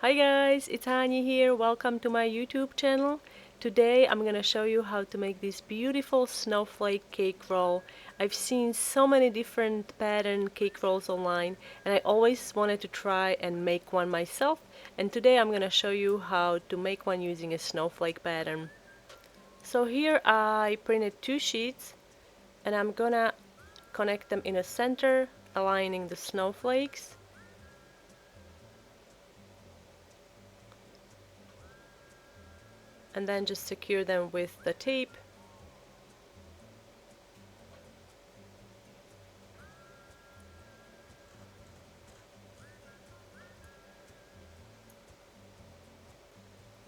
Hi guys, it's Hani here. Welcome to my YouTube channel. Today I'm gonna show you how to make this beautiful snowflake cake roll. I've seen so many different pattern cake rolls online and I always wanted to try and make one myself, and today I'm gonna show you how to make one using a snowflake pattern. So here I printed two sheets and I'm gonna connect them in a center, aligning the snowflakes. And then just secure them with the tape.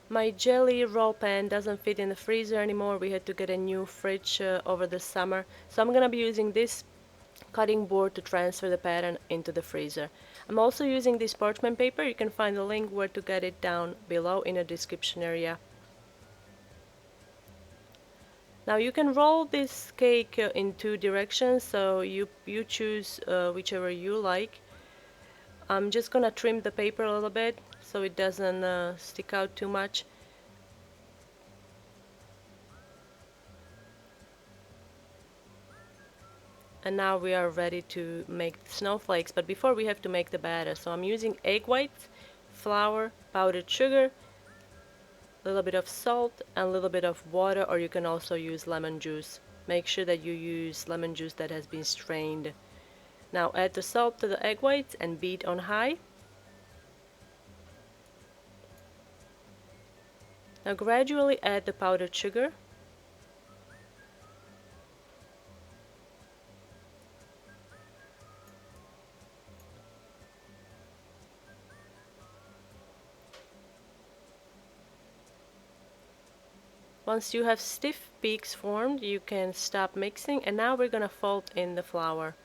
My jelly roll pan doesn't fit in the freezer anymore. We had to get a new fridge over the summer. So I'm gonna be using this cutting board to transfer the pattern into the freezer. I'm also using this parchment paper. You can find the link where to get it down below in the description area. Now you can roll this cake in two directions, so you choose whichever you like. I'm just gonna trim the paper a little bit so it doesn't stick out too much. And now we are ready to make the snowflakes, but before we have to make the batter. So I'm using egg whites, flour, powdered sugar, a little bit of salt, and a little bit of water, or you can also use lemon juice. Make sure that you use lemon juice that has been strained. Now add the salt to the egg whites and beat on high. Now gradually add the powdered sugar. Once you have stiff peaks formed, you can stop mixing, and now we're gonna fold in the flour.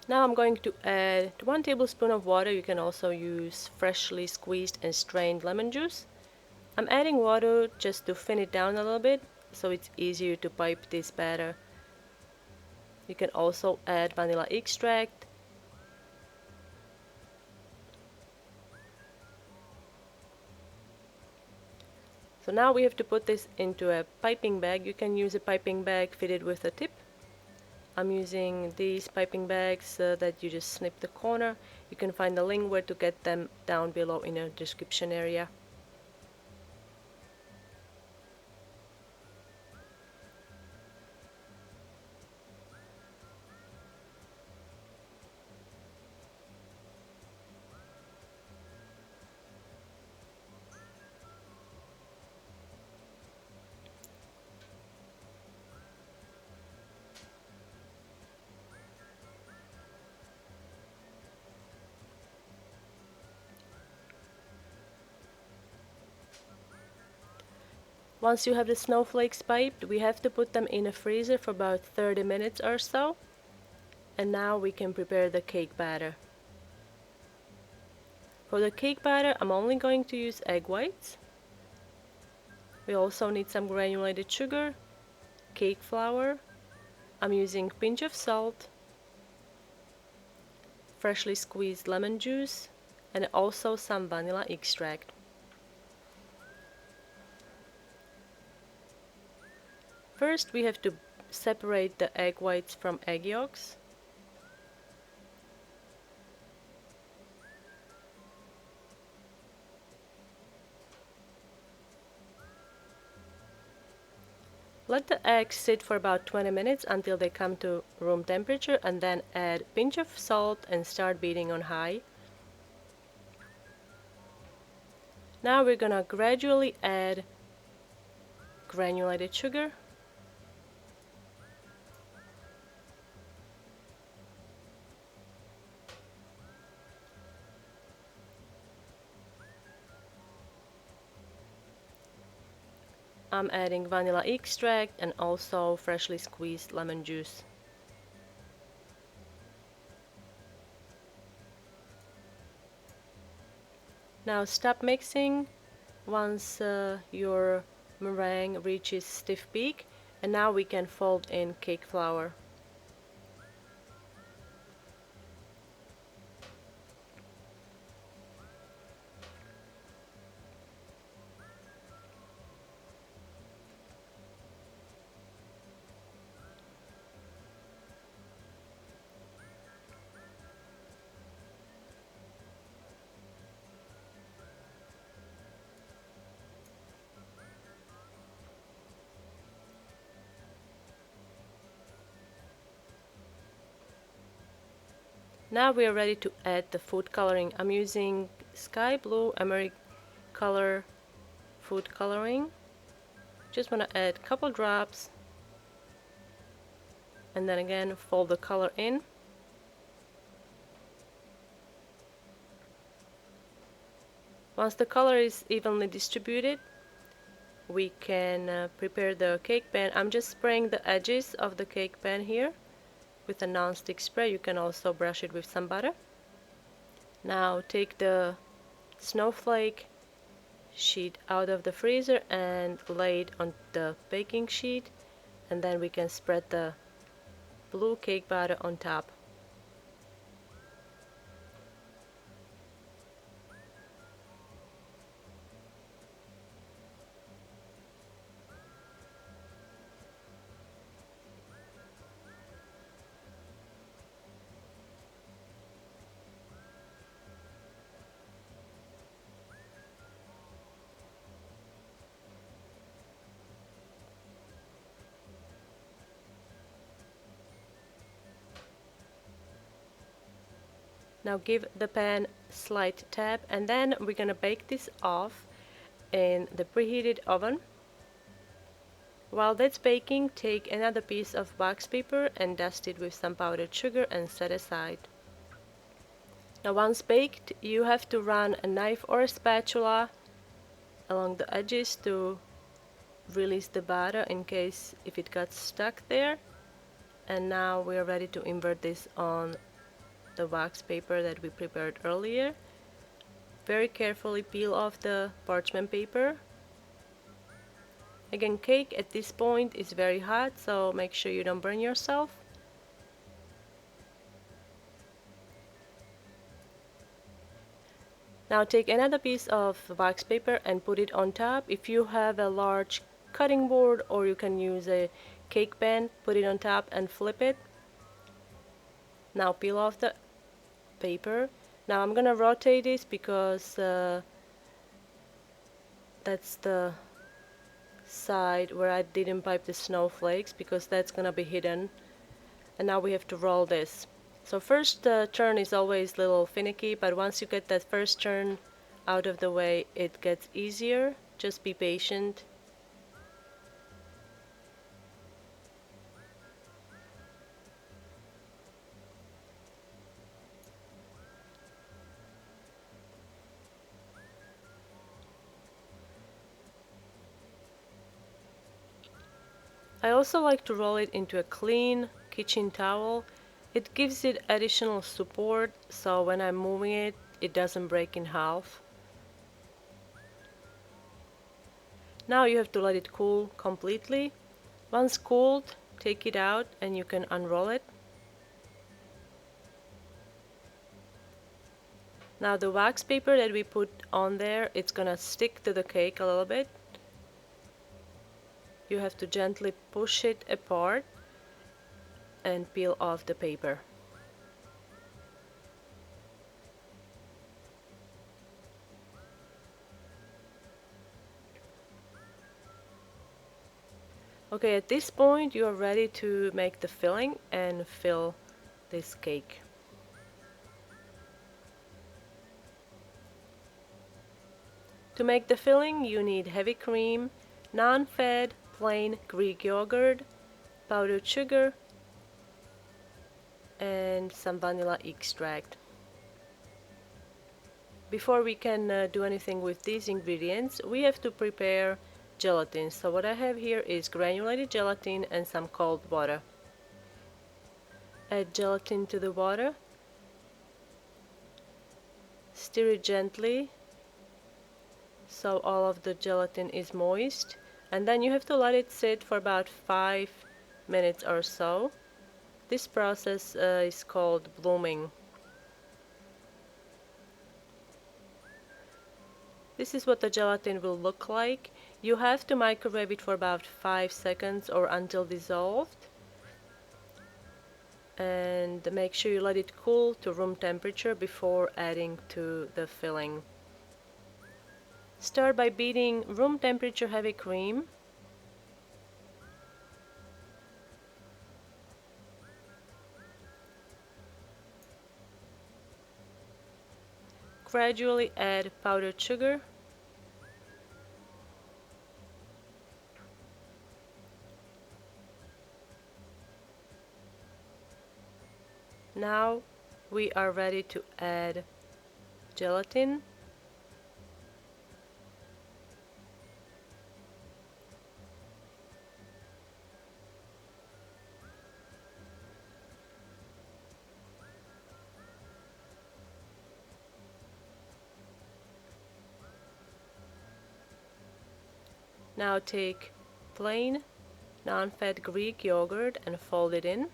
Now I'm going to add 1 tablespoon of water. You can also use freshly squeezed and strained lemon juice. I'm adding water just to thin it down a little bit so it's easier to pipe this batter. You can also add vanilla extract. So now we have to put this into a piping bag. You can use a piping bag fitted with a tip. I'm using these piping bags that you just snip the corner. You can find the link where to get them down below in the description area. Once you have the snowflakes piped, we have to put them in a freezer for about 30 minutes or so. And now we can prepare the cake batter. For the cake batter, I'm only going to use egg whites. We also need some granulated sugar, cake flour. I'm using a pinch of salt, freshly squeezed lemon juice, and also some vanilla extract. First, we have to separate the egg whites from egg yolks. Let the eggs sit for about 20 minutes until they come to room temperature, and then add a pinch of salt and start beating on high. Now we're gonna gradually add granulated sugar, I'm adding vanilla extract and also freshly squeezed lemon juice. Now stop mixing once your meringue reaches stiff peak, and now we can fold in cake flour. Now we are ready to add the food coloring. I'm using sky blue American color food coloring. Just want to add a couple drops and then again fold the color in. Once the color is evenly distributed, we can prepare the cake pan. I'm just spraying the edges of the cake pan here with a non-stick spray. You can also brush it with some butter. Now take the snowflake sheet out of the freezer and lay it on the baking sheet, and then we can spread the blue cake batter on top. Now give the pan a slight tap, and then we're gonna bake this off in the preheated oven. While that's baking, take another piece of wax paper and dust it with some powdered sugar and set aside. Now once baked, you have to run a knife or a spatula along the edges to release the batter in case if it got stuck there. And now we are ready to invert this on the wax paper that we prepared earlier. Very carefully peel off the parchment paper. Again, cake at this point is very hot, so make sure you don't burn yourself. Now take another piece of wax paper and put it on top. If you have a large cutting board, or you can use a cake pan, put it on top and flip it. Now peel off the paper. Now I'm gonna rotate this because that's the side where I didn't pipe the snowflakes, because that's gonna be hidden. And now we have to roll this. So first turn is always a little finicky, but once you get that first turn out of the way, it gets easier. Just be patient. I also like to roll it into a clean kitchen towel. It gives it additional support, so when I'm moving it, it doesn't break in half. Now you have to let it cool completely. Once cooled, take it out and you can unroll it. Now the wax paper that we put on there, it's gonna stick to the cake a little bit. You have to gently push it apart and peel off the paper. Okay, at this point you are ready to make the filling and fill this cake. To make the filling, you need heavy cream, non-fat, plain Greek yogurt, powdered sugar, and some vanilla extract. Before we can do anything with these ingredients, we have to prepare gelatin. So what I have here is granulated gelatin and some cold water. Add gelatin to the water. Stir it gently so all of the gelatin is moist, and then you have to let it sit for about 5 minutes or so. This process is called blooming. This is what the gelatin will look like. You have to microwave it for about 5 seconds or until dissolved. And make sure you let it cool to room temperature before adding to the filling. Start by beating room temperature heavy cream. Gradually add powdered sugar. Now we are ready to add gelatin. Now take plain non-fat Greek yogurt and fold it in.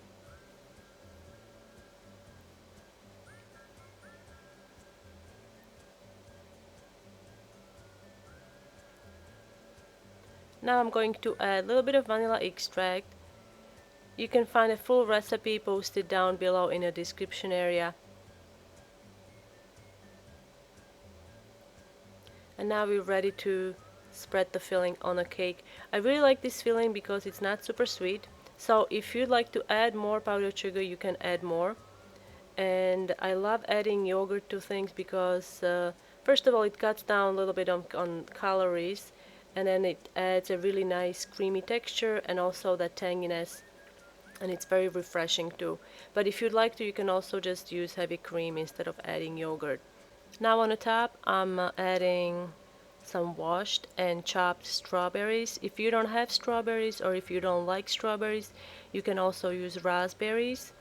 Now I'm going to add a little bit of vanilla extract. You can find a full recipe posted down below in the description area. And now we're ready to spread the filling on a cake. I really like this filling because it's not super sweet. So if you'd like to add more powdered sugar, you can add more. And I love adding yogurt to things because first of all, it cuts down a little bit on calories, and then it adds a really nice creamy texture and also that tanginess, and it's very refreshing too. But if you'd like to, you can also just use heavy cream instead of adding yogurt. Now on the top, I'm adding some washed and chopped strawberries. If you don't have strawberries or if you don't like strawberries, you can also use raspberries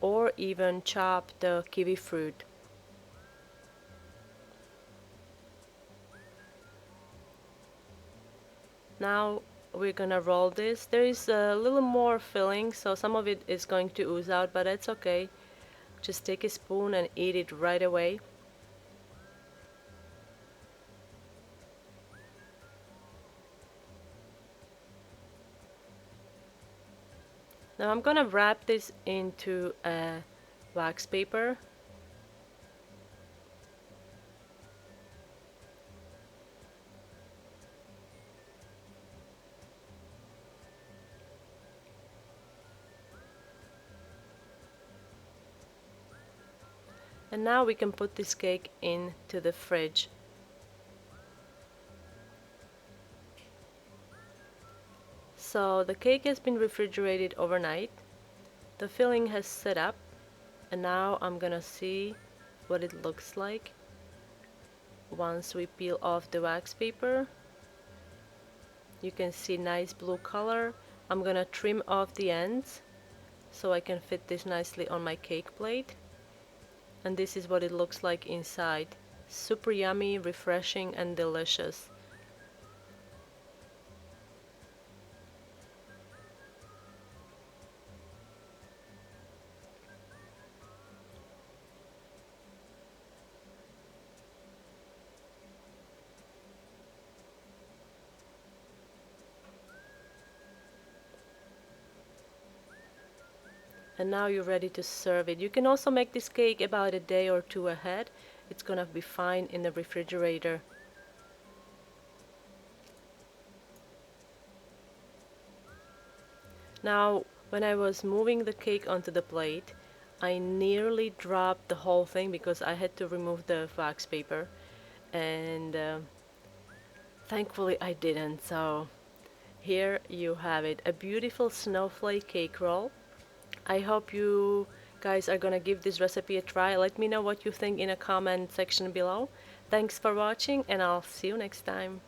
or even chop the kiwi fruit. Now we're gonna roll this. There is a little more filling, so some of it is going to ooze out, but that's okay. Just take a spoon and eat it right away. Now I'm gonna wrap this into a wax paper. And now we can put this cake into the fridge. So the cake has been refrigerated overnight. The filling has set up, and now I'm gonna see what it looks like once we peel off the wax paper. You can see nice blue color. I'm gonna trim off the ends so I can fit this nicely on my cake plate. And this is what it looks like inside. Super yummy, refreshing, and delicious. And now you're ready to serve it. You can also make this cake about a day or two ahead. It's gonna be fine in the refrigerator. Now, when I was moving the cake onto the plate, I nearly dropped the whole thing because I had to remove the wax paper, and thankfully I didn't. So here you have it, a beautiful snowflake cake roll. I hope you guys are gonna give this recipe a try. Let me know what you think in a comment section below. Thanks for watching, and I'll see you next time.